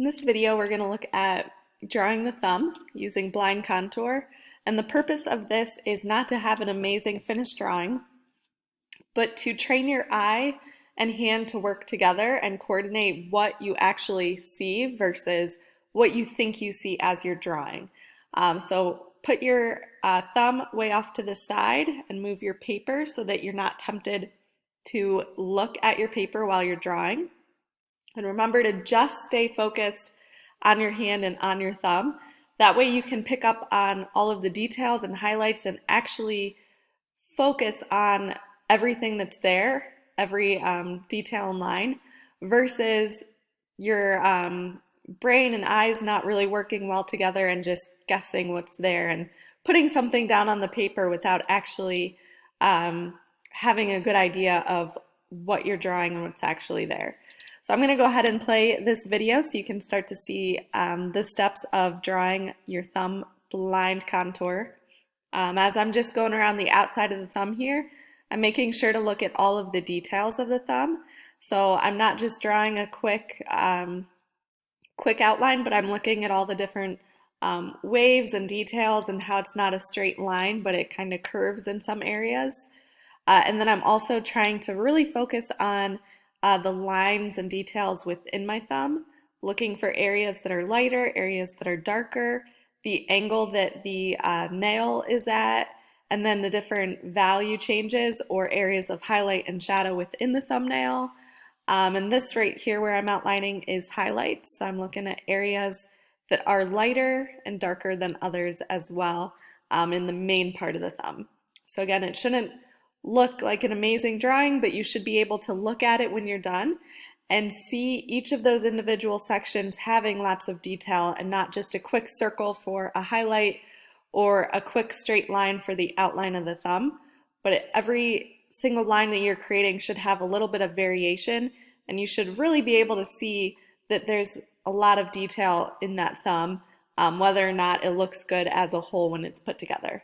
In this video, we're going to look at drawing the thumb using blind contour. And the purpose of this is not to have an amazing finished drawing, but to train your eye and hand to work together and coordinate what you actually see versus what you think you see as you're drawing. So put your thumb way off to the side and move your paper so that you're not tempted to look at your paper while you're drawing. And remember to just stay focused on your hand and on your thumb. That way you can pick up on all of the details and highlights and actually focus on everything that's there, every detail and line, versus your brain and eyes not really working well together and just guessing what's there and putting something down on the paper without actually having a good idea of what you're drawing and what's actually there. So I'm going to go ahead and play this video so you can start to see the steps of drawing your thumb blind contour. As I'm just going around the outside of the thumb here, I'm making sure to look at all of the details of the thumb. So I'm not just drawing a quick outline, but I'm looking at all the different waves and details and how it's not a straight line, but it kind of curves in some areas. And then I'm also trying to really focus on the lines and details within my thumb, looking for areas that are lighter, areas that are darker, the angle that the nail is at, and then the different value changes or areas of highlight and shadow within the thumbnail. And this right here where I'm outlining is highlights. So I'm looking at areas that are lighter and darker than others as well in the main part of the thumb. So again, it shouldn't look like an amazing drawing, but you should be able to look at it when you're done and see each of those individual sections having lots of detail and not just a quick circle for a highlight or a quick straight line for the outline of the thumb. But every single line that you're creating should have a little bit of variation, and you should really be able to see that there's a lot of detail in that thumb, whether or not it looks good as a whole when it's put together.